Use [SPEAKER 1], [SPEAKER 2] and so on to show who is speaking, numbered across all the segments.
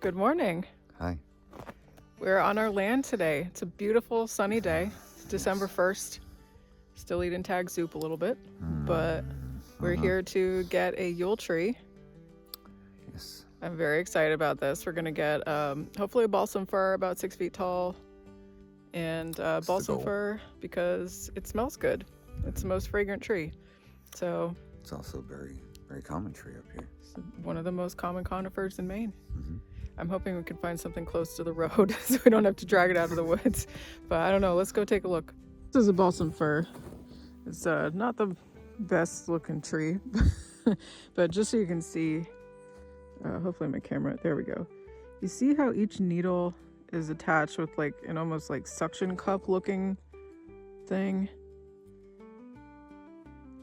[SPEAKER 1] Good morning.
[SPEAKER 2] Hi.
[SPEAKER 1] We're on our land today. It's a beautiful sunny day. It's December 1st. Still eating tag soup a little bit, but we're here to get a Yule tree.
[SPEAKER 2] Yes.
[SPEAKER 1] I'm very excited about this. We're gonna get hopefully a balsam fir about 6 feet tall, and balsam fir because it smells good. It's the most fragrant tree. So
[SPEAKER 2] it's also very common tree up here.
[SPEAKER 1] It's one of the most common conifers in Maine. I'm hoping we can find something close to the road so we don't have to drag it out of the woods. But I don't know. Let's go take a look. This is a balsam fir. It's not the best looking tree, but just so you can see, hopefully my camera, there we go. You see how each needle is attached with like an almost like suction cup looking thing?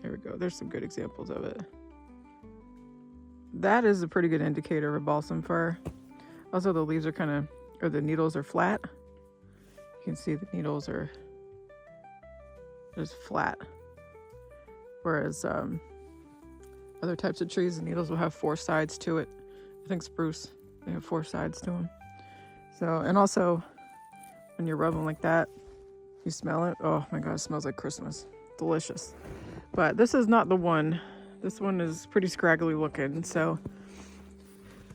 [SPEAKER 1] There we go. There's some good examples of it. That is a pretty good indicator of a balsam fir. Also, the leaves are the needles are flat. You can see the needles are just flat. Whereas other types of trees, the needles will have 4 sides to it. I think spruce, they have 4 sides to them. So, and also, when you rub them like that, you smell it. Oh my God, it smells like Christmas. Delicious. But this is not the one. This one is pretty scraggly looking, so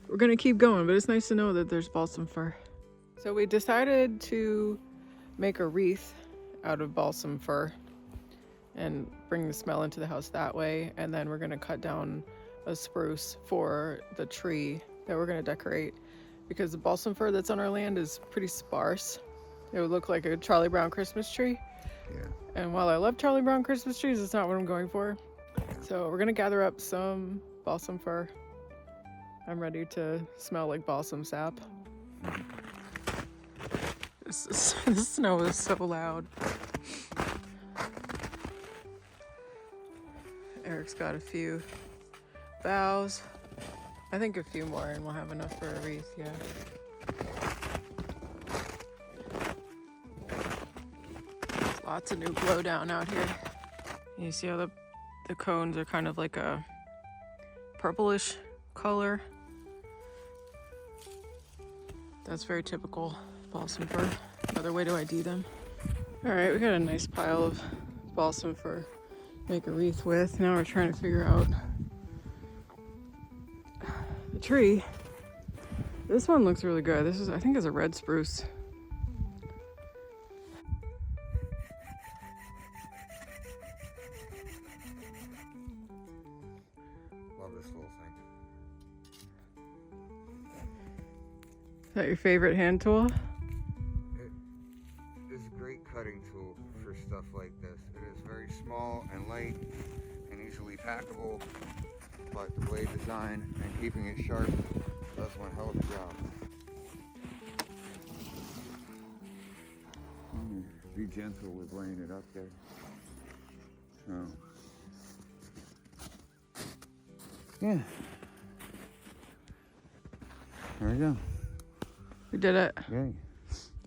[SPEAKER 1] we're gonna keep going, but it's nice to know that there's balsam fir. So we decided to make a wreath out of balsam fir and bring the smell into the house that way. And then we're gonna cut down a spruce for the tree that we're gonna decorate, because the balsam fir that's on our land is pretty sparse. It would look like a Charlie Brown Christmas tree.
[SPEAKER 2] Yeah.
[SPEAKER 1] And while I love Charlie Brown Christmas trees, it's not what I'm going for. So we're gonna gather up some balsam fir. I'm ready to smell like balsam sap. The snow is so loud. Eric's got a few boughs. I think a few more and we'll have enough for a wreath, yeah. There's lots of new blow down out here. You see how the cones are kind of like a purplish color. That's very typical balsam fir. Another way to ID them. All right, we got a nice pile of balsam fir to make a wreath with. Now we're trying to figure out the tree. This one looks really good. This is, I think, is a red spruce.
[SPEAKER 2] Love this little thing.
[SPEAKER 1] Is that your favorite hand tool?
[SPEAKER 2] It is a great cutting tool for stuff like this. It is very small and light and easily packable, but the blade design and keeping it sharp does one hell of a job. Be gentle with laying it up there. So, yeah. There we go.
[SPEAKER 1] We did it.
[SPEAKER 2] Yay.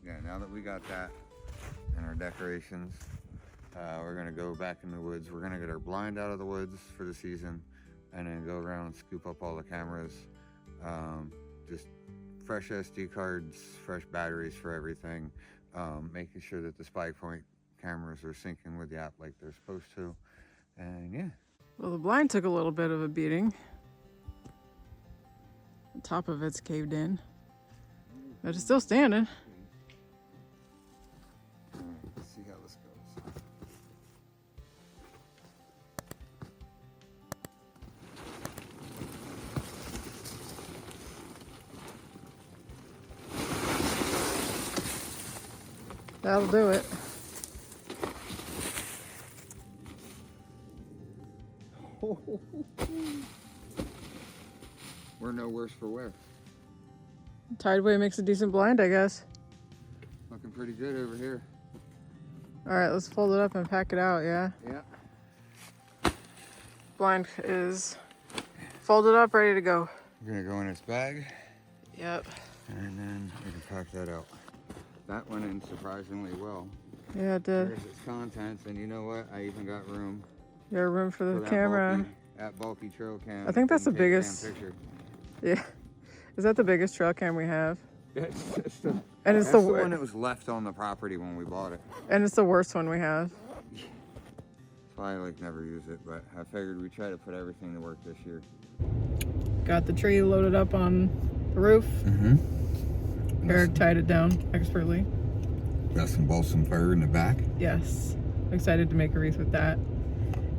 [SPEAKER 2] Yeah, now that we got that and our decorations, we're gonna go back in the woods. We're gonna get our blind out of the woods for the season and then go around and scoop up all the cameras. Just fresh SD cards, fresh batteries for everything. Making sure that the spy point cameras are syncing with the app like they're supposed to. And yeah.
[SPEAKER 1] Well, the blind took a little bit of a beating. The top of it's caved in, but it's still standing.
[SPEAKER 2] Let's see how this goes.
[SPEAKER 1] That'll do it.
[SPEAKER 2] We're no worse for wear.
[SPEAKER 1] Tideway makes a decent blind, I guess.
[SPEAKER 2] Looking pretty good over here.
[SPEAKER 1] All right, let's fold it up and pack it out, yeah?
[SPEAKER 2] Yeah.
[SPEAKER 1] Blind is folded up, ready to go.
[SPEAKER 2] We're gonna go in its bag.
[SPEAKER 1] Yep.
[SPEAKER 2] And then we can pack that out. That went in surprisingly well.
[SPEAKER 1] Yeah, it did.
[SPEAKER 2] There's its contents, and you know what? I even got room.
[SPEAKER 1] You have room for the camera.
[SPEAKER 2] That bulky trail cam.
[SPEAKER 1] I think that's the biggest.
[SPEAKER 2] Picture.
[SPEAKER 1] Yeah. Is that the biggest trail cam we have?
[SPEAKER 2] It's the,
[SPEAKER 1] And it's
[SPEAKER 2] that's
[SPEAKER 1] the
[SPEAKER 2] the one that was left on the property when we bought it.
[SPEAKER 1] And it's the worst one we have.
[SPEAKER 2] That's why I like never use it, but I figured we'd try to put everything to work this year.
[SPEAKER 1] Got the tree loaded up on the roof.
[SPEAKER 2] Mm-hmm.
[SPEAKER 1] Eric tied it down expertly.
[SPEAKER 2] Got some balsam fir in the back.
[SPEAKER 1] Yes. I'm excited to make a wreath with that.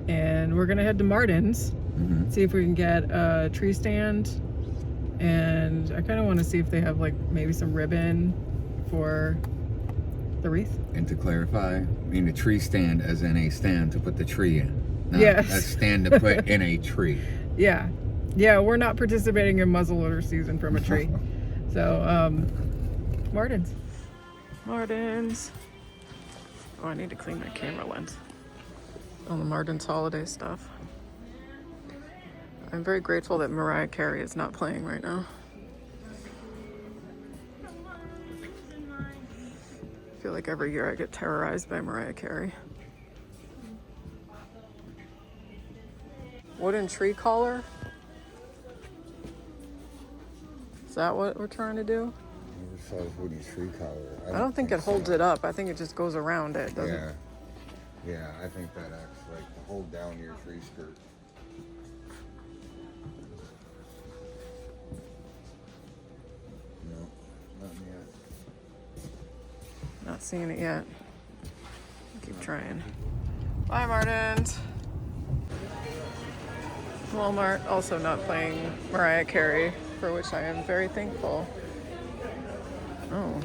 [SPEAKER 1] And we're gonna head to Martin's, see if we can get a tree stand. And I kind of want to see if they have like maybe some ribbon for the wreath.
[SPEAKER 2] And to clarify, I mean a tree stand as in a stand to put the tree in. Not
[SPEAKER 1] Yes.
[SPEAKER 2] a stand to put in a tree.
[SPEAKER 1] Yeah. Yeah, we're not participating in muzzleloader season from a tree. So, Martin's. Martin's. Oh, I need to clean my camera lens on the Martin's holiday stuff. I'm very grateful that Mariah Carey is not playing right now. I feel like every year I get terrorized by Mariah Carey. Wooden tree collar? Is that what we're trying to do?
[SPEAKER 2] Never saw a wooden tree collar.
[SPEAKER 1] I don't think it holds it up. I think it just goes around it, doesn't it?
[SPEAKER 2] Yeah, I think that acts like to hold down your tree skirt. No, not yet.
[SPEAKER 1] Not seeing it yet. Keep trying. Bye, Martins. Walmart also not playing Mariah Carey, for which I am very thankful. Oh,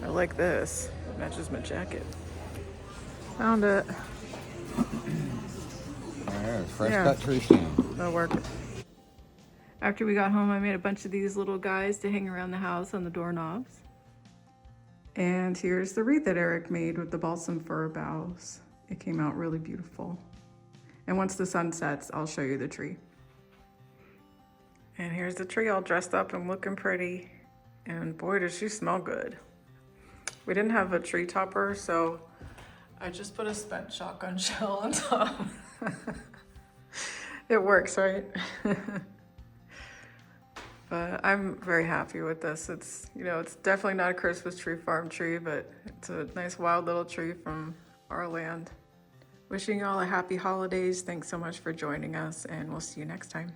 [SPEAKER 1] I like this. Matches my jacket. Found it.
[SPEAKER 2] Yeah, fresh
[SPEAKER 1] Yeah.
[SPEAKER 2] cut tree stand.
[SPEAKER 1] That'll work. After we got home, I made a bunch of these little guys to hang around the house on the doorknobs. And here's the wreath that Eric made with the balsam fir boughs. It came out really beautiful. And once the sun sets, I'll show you the tree. And here's the tree all dressed up and looking pretty. And boy, does she smell good. We didn't have a tree topper, so I just put a spent shotgun shell on top. It works, right? But I'm very happy with this. It's, you know, it's definitely not a Christmas tree farm tree, but it's a nice wild little tree from our land. Wishing you all a happy holidays. Thanks so much for joining us, and we'll see you next time.